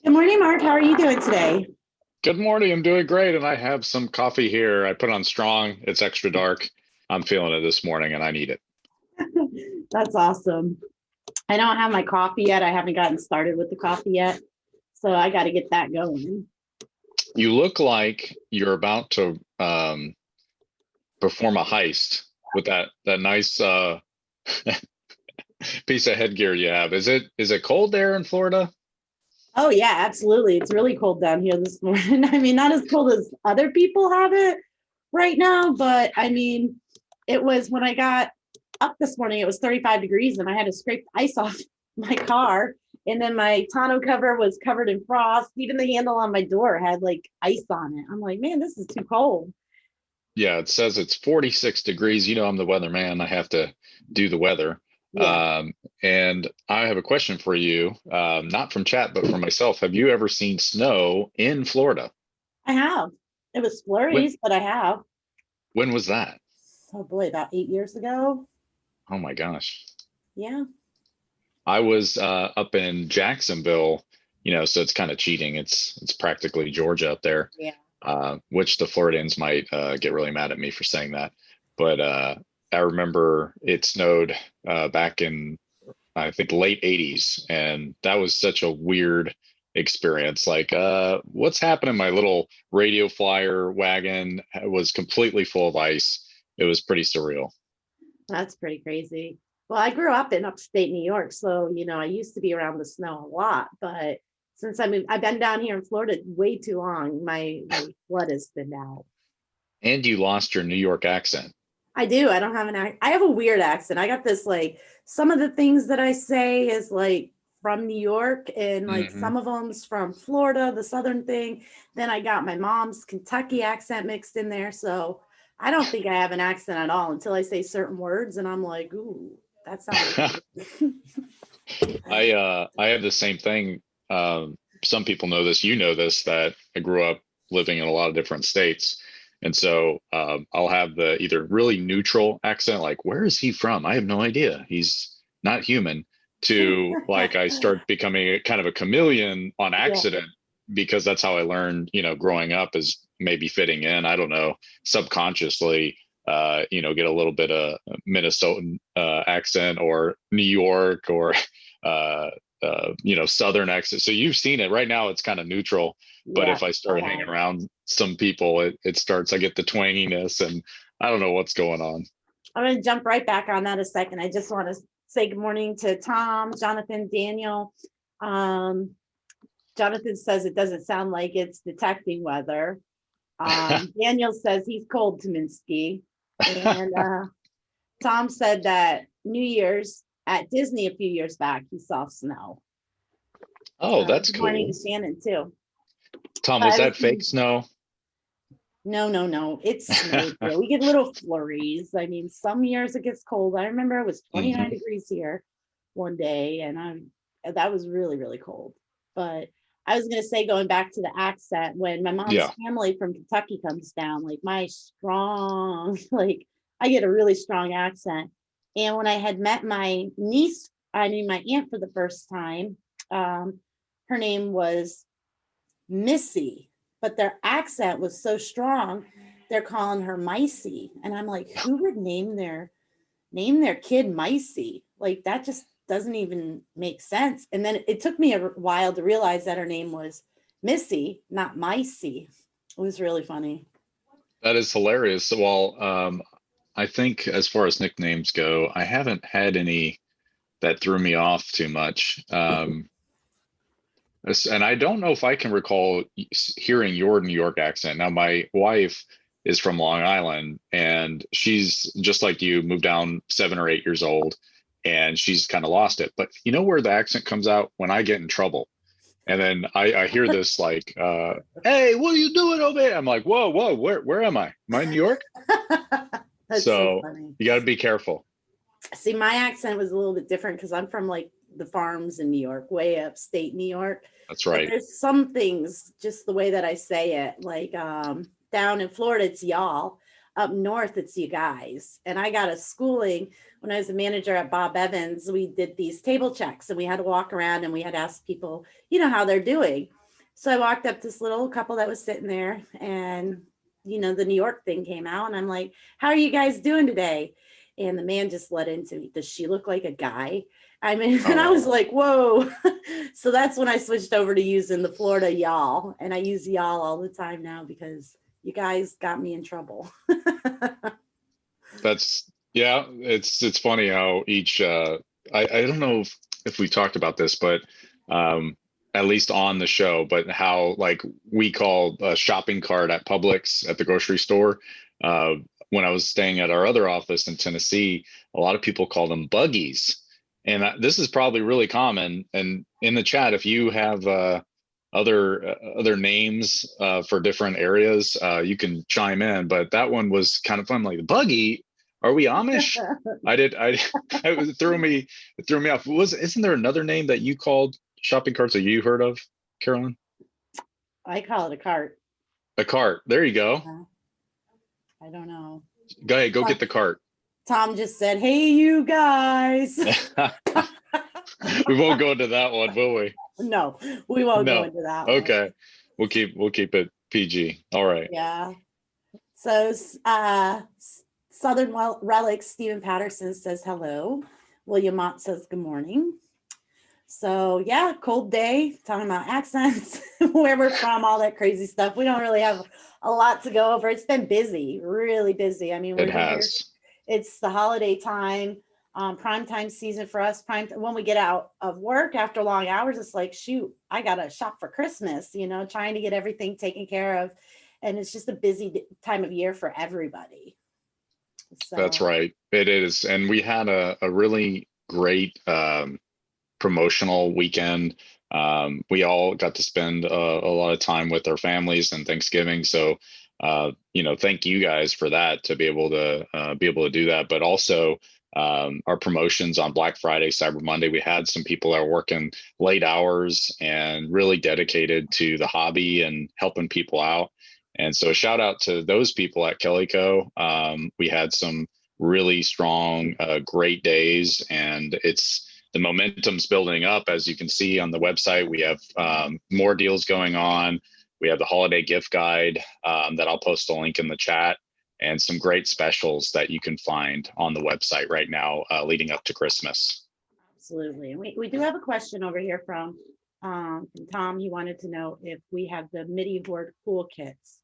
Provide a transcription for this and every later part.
Good morning, Mark. How are you doing today? Good morning. I'm doing great, and I have some coffee here. I put on strong. It's extra dark. I'm feeling it this morning, and I need it. That's awesome. I don't have my coffee yet. I haven't gotten started with the coffee yet. So I got to get that going. You look like you're about to perform a heist with that nice piece of headgear you have. Is it cold there in Florida? Oh, yeah, absolutely. It's really cold down here this morning. I mean, not as cold as other people have it right now, but I mean, it was when I got up this morning, it was 35 degrees and I had to scrape the ice off my car. And then my tonneau cover was covered in frost. Even the handle on my door had like ice on it. I'm like, man, this is too cold. Yeah, it says it's 46 degrees. You know, I'm the weatherman. I have to do the weather. Yeah, Um, and I have a question for you, not from chat, but for myself. Have you ever seen snow in Florida? I have. It was When flurries, but I have. when was that? Oh boy, about 8 years ago. Oh my gosh. Yeah. I was up in Jacksonville, so it's kind of cheating. It's practically Georgia up there, Yeah. which the Floridians might get really mad at me for saying that. But I remember it snowed back in, I think, late 80s, and that was such a weird experience. Like, what's happening? My little radio flyer wagon was completely full of ice. It was pretty surreal. That's pretty crazy. Well, I grew up in upstate New York, so I used to be around the snow a lot. But since I've been down here in Florida way too long. My blood has thinned out. And you lost your New York accent. I do. I don't have I have a weird accent. I got this like some of the things that I say is like from New York, and like Hmm. some of them's from Florida, the southern thing. Then I got my mom's Kentucky accent mixed in there. So I don't think I have an accent at all until I say certain words and I'm like, ooh, that sounded weird. I have the same thing. Some people know this, that I grew up living in a lot of different states. And so I'll have the either really neutral accent, like, where is he from? I have no idea. He's not human, to like I start becoming a kind of a chameleon on Yeah. accident because that's how I learned, growing up is maybe fitting in. I don't know, subconsciously, get a little bit of Minnesotan accent or New York or uh, Southern accent. So you've seen it right now. It's kind of neutral, but Yeah. if I I start hanging have. around some people, it starts. I get the twanginess, and I don't know what's going on. I'm going to jump right back on that a second. I just want to say good morning to Tom, Jonathan, Daniel. Um, Jonathan says it doesn't sound like it's detecting weather. Daniel says he's cold, Tymensky. And Tom said that New Year's at Disney a few years back, he saw snow. Oh, So that's good morning to cool. Shannon, too. Tom, was I was that fake snow? No, no, no. It snows here. We get little flurries. I mean, some years it gets cold. I remember it was 29 Hmm. degrees here one day, and that was really, really cold. But I was gonna say, going back to the accent, when my mom's Yeah. family from Kentucky comes down, like my strong, like I get a really strong accent. And when I had met my niece, I mean my aunt for the first time, her name was Missy, but their accent was so strong, they're calling her Micey. And I'm like, who would name their kid Micey? Like that just doesn't even make sense. And then it took me a while to realize that her name was Missy, not Micey. It was really funny. That is hilarious. Well, I think as far as nicknames go, I haven't had any that threw me off too much. And I don't know if I can recall hearing your New York accent. Now, my wife is from Long Island, and she's just like you, moved down 7 or 8 years old, and she's kind of lost it. But you know where the accent comes out? When I get in trouble. And then I hear this like, "Hey, what are you doing over here?" I'm like, "Whoa, whoa, where am I? Am I in New York?" That's so So funny. you got to be careful. See, my accent was a little bit different because I'm from like the farms in New York, way upstate New York. That's But right. there's some things, just the way that I say it, like down in Florida, it's y'all. Up north, it's you guys. And I got a schooling when I was a manager at Bob Evans. We did these table checks and we had to walk around and we had to ask people, how they're doing. So I walked up to this little couple that was sitting there, and the New York thing came out, and I'm like, "How are you guys doing today?" And the man just let into me, "Does she look like a guy?" I mean, and I Oh, was like, "Whoa!" So that's when I switched over to using the Florida y'all, and I use y'all all the time now because you guys got me in trouble. that's yeah. It's funny how each. I don't know if we talked about this, but um, at least on the show, but how like we call a shopping cart at Publix at the grocery store. Uh, when I was staying at our other office in Tennessee, a lot of people call them buggies, and this is probably really common. And in the chat, if you have other names for different areas, you can chime in. But that one was kind of fun. Like buggy, are we Amish? I did. It threw me off. Isn't there another name that you called shopping carts that you heard of, Carolyn? I call it a cart. A cart. There you go. I don't know. Go ahead. Go get the cart. Tom just said, "Hey, you guys." We won't go into that one, will we? No, we won't go No. into that one. Okay. We'll keep it PG. All right. Yeah. So Southern Relics, Stephen Patterson says hello. William Mott says good morning. So yeah, cold day, talking about accents, where we're from, all that crazy stuff. We don't really have a lot to go over. It's been busy, really busy. I mean, we're It here. has. It's the holiday time, prime time season for us. When we get out of work after long hours, it's like, shoot, I gotta shop for Christmas. Trying to get everything taken care of, and it's just a busy time of year for everybody. That's So right. It is. And we had a really great promotional weekend. We all got to spend a lot of time with our families and Thanksgiving. So, thank you guys for that to be able to do that. But also our promotions on Black Friday, Cyber Monday, we had some people that are working late hours and really dedicated to the hobby and helping people out. And so, a shout out to those people at Kellyco. We had some really strong, great days, and the momentum's building up. As you can see on the website, we have more deals going on. We have the holiday gift guide that I'll post a link in the chat, and some great specials that you can find on the website right now leading up to Christmas. absolutely. And we do have a question over here from Tom. He wanted to know if we have the MIDI board cool kits.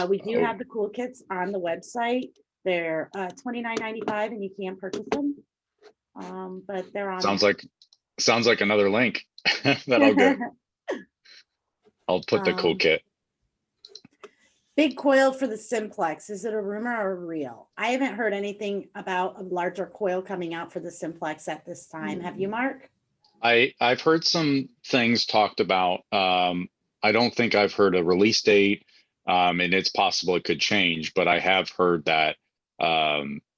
We do Oh, have the cool kits on the website. They're $29.95 and you can purchase them. But they're on sounds there. like another link that I'll get. I'll put the cool kit. Big coil for the Simplex. Is it a rumor or real? I haven't heard anything about a larger coil coming out for the Simplex at this time. Have you, Mark? I've heard some things talked about. I don't think I've heard a release date, and it's possible it could change, but I have heard that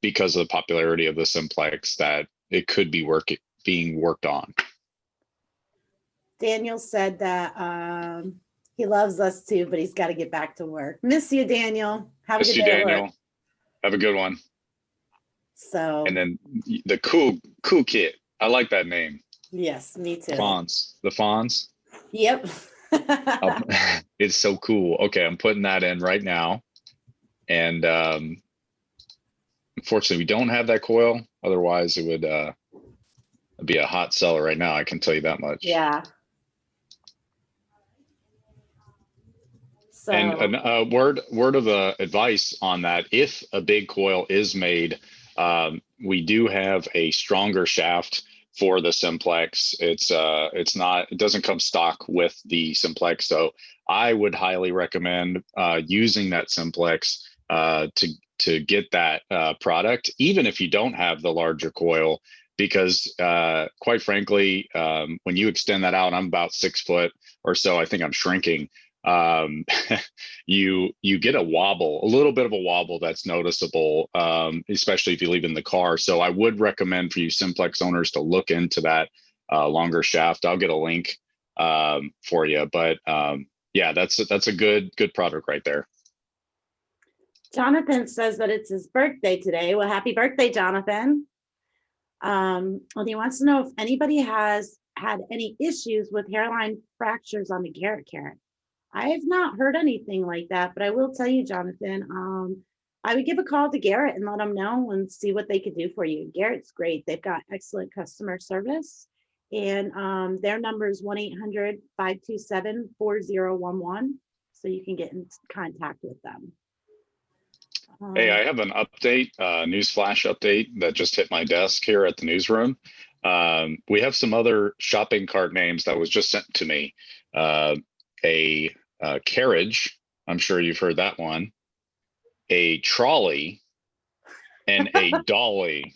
because of the popularity of the Simplex, that it could be being worked on. Daniel said that he loves us too, but he's got to get back to work. Miss you, Daniel. Have a Miss good you, day at Daniel. work. Have a good one. So, And then the cool kit. I like that name. yes, me too. The Fonz. Yep. It's so cool. Okay, I'm putting that in right now. And unfortunately, we don't have that coil. Otherwise, it would be a hot seller right now. I can tell you that much. Yeah. So, And a word of advice on that: if a big coil is made, we do have a stronger shaft for the Simplex. It doesn't come stock with the Simplex, so I would highly recommend using that Simplex to get that product, even if you don't have the larger coil, because quite frankly, when you extend that out, I'm about 6 foot or so. I think I'm shrinking. You get a little bit of a wobble that's noticeable, especially if you leave in the car. So I would recommend for you Simplex owners to look into that longer shaft. I'll get a link for you, but yeah, that's a good product right there. Jonathan says that it's his birthday today. Well, happy birthday, Jonathan. And he wants to know if anybody has had any issues with hairline fractures on the Garrett carrot. I have not heard anything like that, but I will tell you, Jonathan, I would give a call to Garrett and let them know and see what they could do for you. Garrett's great. They've got excellent customer service. And their number is 1-800-527-4011. So you can get in contact with them. Hey, I have an update, news flash update that just hit my desk here at the newsroom. We have some other shopping cart names that was just sent to me. A carriage, I'm sure you've heard that one. A trolley and a dolly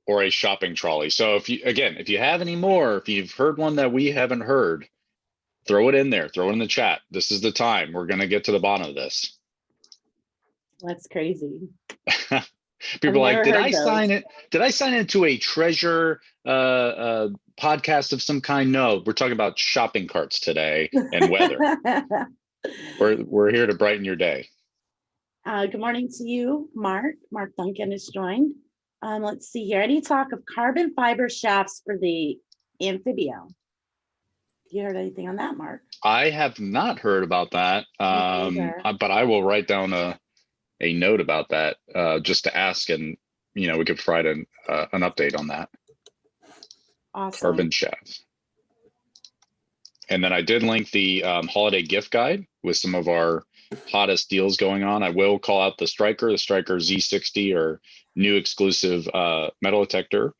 or a shopping trolley. So if you have any more, if you've heard one that we haven't heard, throw it in there, throw it in the chat. This is the time. We're going to get to the bottom of this. That's crazy. People are like, did I sign it? Did I sign into a treasure podcast of some kind? No, we're talking about shopping carts today and weather. We're here to brighten your day. Good morning to you, Mark. Mark Duncan is joined. Let's see here. Any talk of carbon fiber shafts for the Amphibio? You heard anything on that, Mark? I have not heard about that, but I will write down a note about that just to ask, and we could provide an update on that. Awesome. Carbon shafts. And then I did link the holiday gift guide with some of our hottest deals going on. I will call out the Striker Z60, or new exclusive metal detector.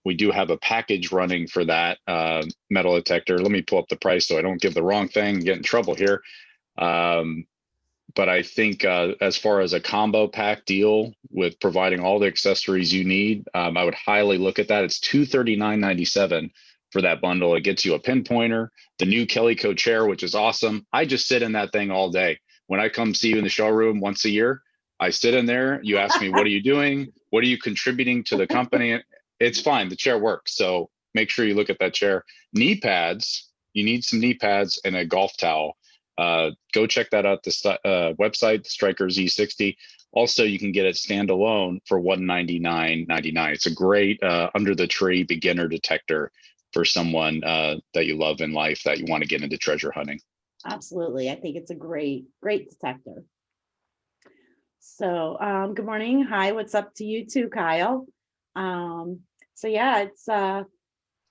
We do have a package running for that metal detector. Let me pull up the price so I don't give the wrong thing and get in trouble here. But I think as far as a combo pack deal with providing all the accessories you need, I would highly look at that. It's $239.97 for that bundle. It gets you a pinpointer, the new Kellyco chair, which is awesome. I just sit in that thing all day. When I come see you in the showroom once a year, I sit in there. You ask me, what are you doing? What are you contributing to the company? It's fine. The chair works. So make sure you look at that chair. Knee pads. You need some knee pads and a golf towel. Go check that out, the website, the Striker Z60. Also, you can get it standalone for $199.99. It's a great under the tree beginner detector for someone that you love in life that you want to get into treasure hunting. Absolutely. I think it's a great detector. So good morning. Hi, what's up to you too, Kyle? So yeah, it's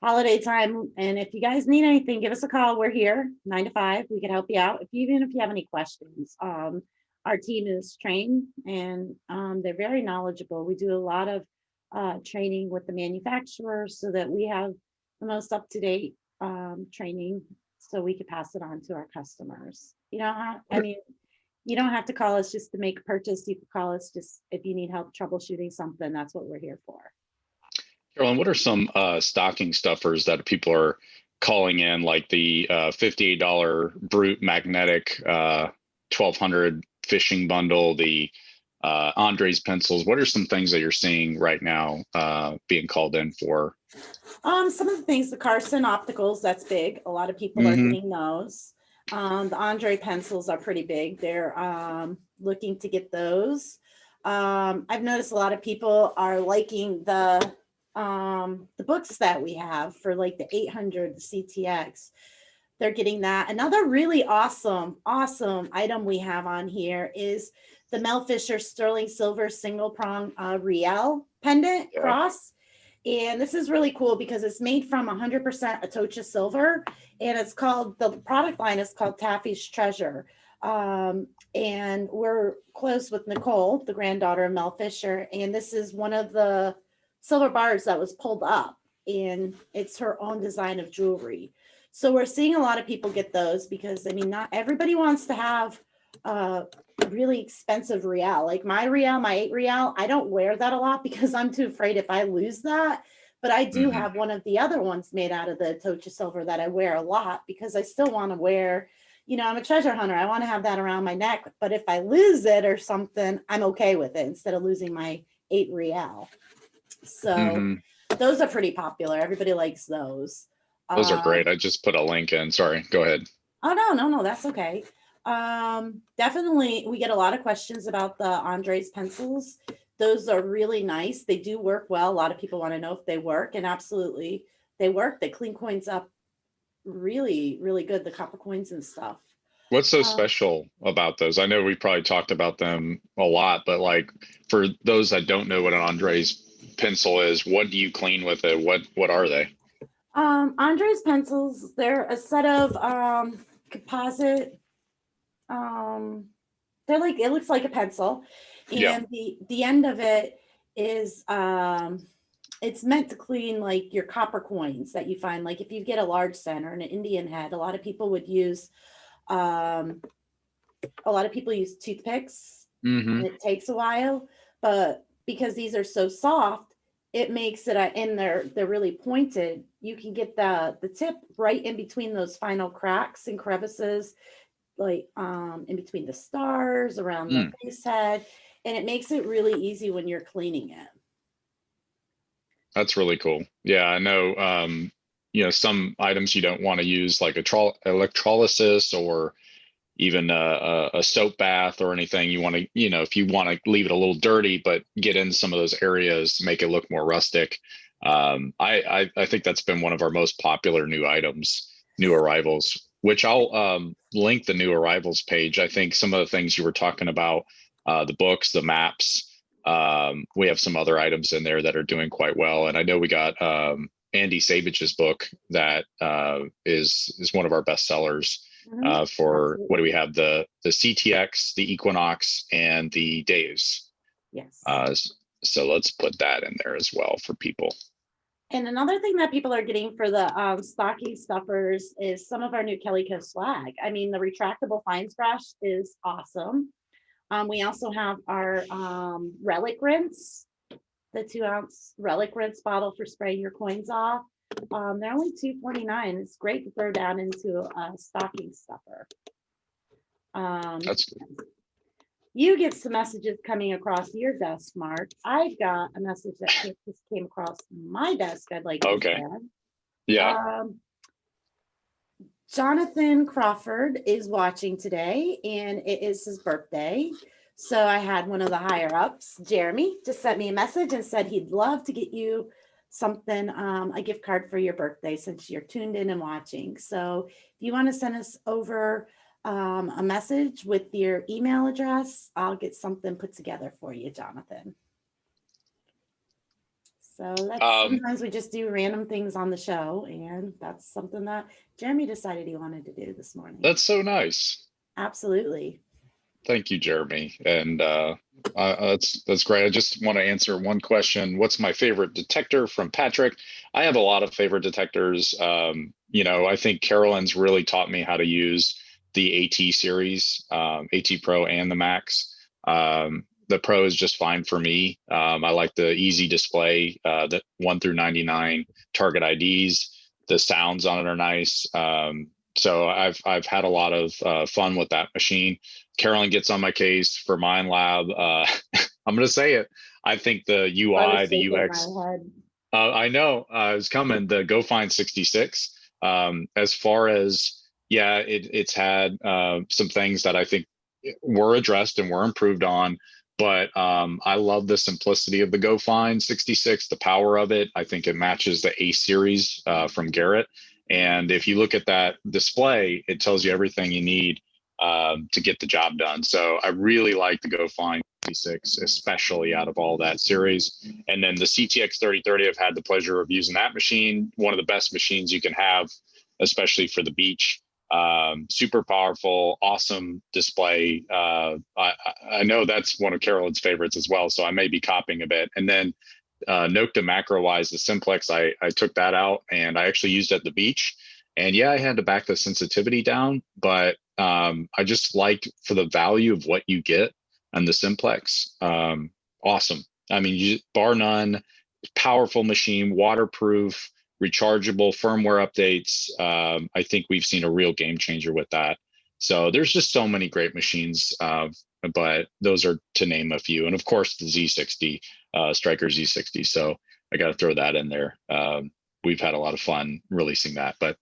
holiday time, and if you guys need anything, give us a call. We're here 9 to 5. We can help you out even if you have any questions. Our team is trained, and they're very knowledgeable. We do a lot of training with the manufacturers so that we have the most up-to-date training, so we could pass it on to our customers. You don't have to call us just to make a purchase. You can call us just if you need help troubleshooting something. That's what we're here for. Carolyn, what are some stocking stuffers that people are calling in, like the $58 Brute Magnetic 1200 fishing bundle, the Andre's pencils? What are some things that you're seeing right now being called in for? Some of the things, the Carson opticals, that's big. A lot of people are getting those. The Andre pencils are pretty big. They're looking to get those. I've noticed a lot of people are liking the books that we have for like the 800, the CTX. They're getting that. Another really awesome item we have on here is the Mel Fisher Sterling Silver single prong Riel pendant cross. And this is really cool because it's made from 100% Atocha silver, and the product line is called Taffy's Treasure. And we're close with Nicole, the granddaughter of Mel Fisher, and this is one of the silver bars that was pulled up, and it's her own design of jewelry. So we're seeing a lot of people get those because, not everybody wants to have a really expensive Riel. Like my 8 Riel, I don't wear that a lot because I'm too afraid if I lose that. But I do have one of the other ones made out of the Atocha silver that I wear a lot because I still want to wear, I'm a treasure hunter. I want to have that around my neck. But if I lose it or something, I'm okay with it instead of losing my 8 Riel. So those are pretty popular. Everybody likes those. Those are great. I just put a link in. Sorry, go ahead. Oh, no, that's okay. Definitely, we get a lot of questions about the Andre's pencils. Those are really nice. They do work well. A lot of people want to know if they work, and absolutely they work. They clean coins up really, really good, the copper coins and stuff. What's so Um, special about those? I know we probably talked about them a lot, but like for those that don't know what an Andre's pencil is, what do you clean with it? What are they? Andre's pencils, they're a set of composite, um, they're like, it looks like a pencil, Yeah. and the end of it is it's meant to clean like your copper coins that you find, like if you get a large center and an Indian head, a lot of people would use um a lot of people use toothpicks, Hmm. and it takes a while, but because these are so soft, it makes it and they're really pointed, you can get the tip right in between those final cracks and crevices, like in between the stars around the Mm, face head, and it makes it really easy when you're cleaning it. that's really cool. Yeah, I know. Some items you don't want to use like electrolysis or even a soap bath or anything. You want to, if you want to leave it a little dirty, but get in some of those areas, make it look more rustic. I think that's been one of our most popular new items, new arrivals, which I'll link the new arrivals page. I think some of the things you were talking about, the books, the maps, we have some other items in there that are doing quite well. And I know we got Andy Savage's book that is one of our best sellers Mhm. for what do we Absolutely. have, the CTX, the Equinox, and the Days. Yes. Uh, so let's put that in there as well for people. And another thing that people are getting for the stocking stuffers is some of our new Kellyco swag. I mean, the retractable fines brush is awesome. We also have our relic rinse, the 2-ounce relic rinse bottle for spraying your coins off. They're only $2.49. It's great to throw down into a stocking stuffer. That's good. You get some messages coming across your desk, Mark. I've got a message that just came across my desk I'd like to Okay. share. Yeah. Um, Jonathan Crawford is watching today, and it is his birthday. So I had one of the higher ups, Jeremy, just sent me a message and said he'd love to get you something, a gift card for your birthday since you're tuned in and watching. So if you want to send us over a message with your email address, I'll get something put together for you, Jonathan. So that's Um, sometimes we just do random things on the show, and that's something that Jeremy decided he wanted to do this morning. that's so nice. Absolutely. Thank you, Jeremy. And that's great. I just want to answer one question. What's my favorite detector from Patrick? I have a lot of favorite detectors. I think Carolyn's really taught me how to use the AT series, AT Pro and the Max. The Pro is just fine for me. I like the easy display, the 1 through 99 target IDs. The sounds on it are nice. So I've had a lot of fun with that machine. Carolyn gets on my case for Mind Lab. I'm going to say it. I think the I was UI, the shaking my UX, head. I know it's coming. The Go Find 66. As far as, yeah, it's had some things that I think were addressed and were improved on. But I love the simplicity of the Go Find 66, the power of it. I think it matches the A series from Garrett. And if you look at that display, it tells you everything you need to get the job done. So I really like the Go Find 66, especially out of all that series. And then the CTX 3030, I've had the pleasure of using that machine. One of the best machines you can have, especially for the beach. Super powerful, awesome display. I know that's one of Carolyn's favorites as well, so I may be copying a bit. And then note to macro wise, the Simplex, I took that out and I actually used it at the beach. And yeah, I had to back the sensitivity down, but I just liked for the value of what you get and the Simplex. Awesome. I mean, bar none, powerful machine, waterproof, rechargeable firmware updates. I think we've seen a real game changer with that. So there's just so many great machines, but those are to name a few. And of course, the Z60, Striker Z60. So I got to throw that in there. We've had a lot of fun releasing that. But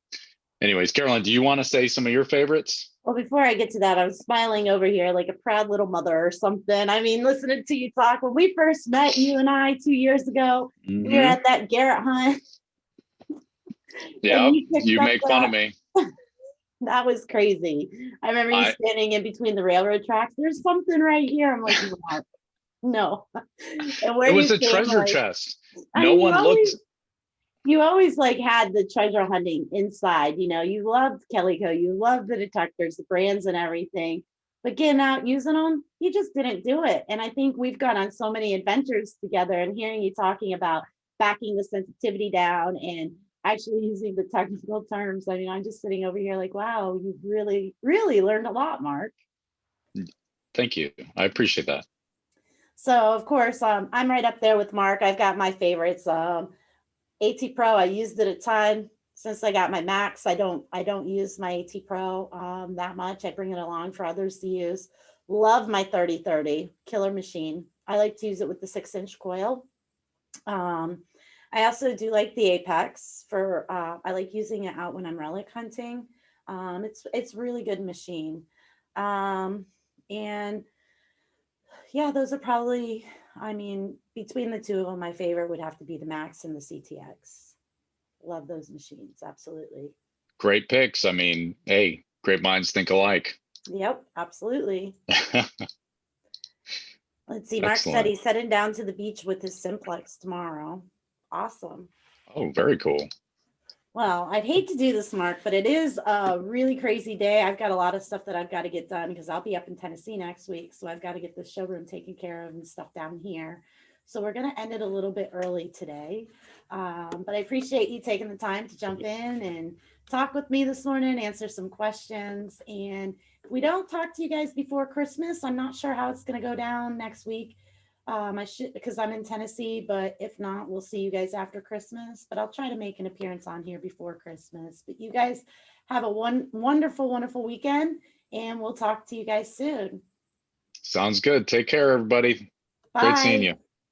anyways, Carolyn, do you want to say some of your favorites? Well, before I get to that, I'm smiling over here like a proud little mother or something. I mean, listening to you talk, when we first met, you and I, 2 years ago, we were Mm-hmm. at that Garrett hunt. Yeah, And you picked you up make fun of me. that was crazy. I remember you I standing in between the railroad tracks. There's something right here. I'm like, Mark, no. And it where was you a came, treasure like, chest. I No mean, one looked. you always like had the treasure hunting inside, you loved Kellyco, you loved the detectors, the brands and everything, but getting out using them, you just didn't do it. And I think we've gone on so many adventures together, and hearing you talking about backing the sensitivity down and actually using the technical terms. I mean, I'm just sitting over here like, wow, you've really, really learned a lot, Mark. Thank you. I appreciate that. So of course, I'm right up there with Mark. I've got my favorites. AT Pro, I used it a ton since I got my Max. I don't use my AT Pro that much. I bring it along for others to use. Love my 3030 killer machine. I like to use it with the 6-inch coil. I also do like the Apex for I like using it out when I'm relic hunting. It's really good machine. And yeah, those are probably, I mean, between the two of them, my favorite would have to be the Max and the CTX. Love those machines, absolutely. Great picks. I mean, hey, great minds think alike. Yep, absolutely. Let's see, Mark said Excellent. he's heading down to the beach with his Simplex tomorrow. Awesome. Oh, very cool. Well, I'd hate to do this, Mark, but it is a really crazy day. I've got a lot of stuff that I've got to get done because I'll be up in Tennessee next week. So I've got to get the showroom taken care of and stuff down here. So we're going to end it a little bit early today. But I appreciate you taking the time to jump in and talk with me this morning, answer some questions. And if we don't talk to you guys before Christmas, I'm not sure how it's going to go down next week. I should, because I'm in Tennessee, but if not, we'll see you guys after Christmas. But I'll try to make an appearance on here before Christmas. But you guys have a wonderful, wonderful weekend, and we'll talk to you guys soon. Sounds good. Take care, everybody. Great seeing Bye. you.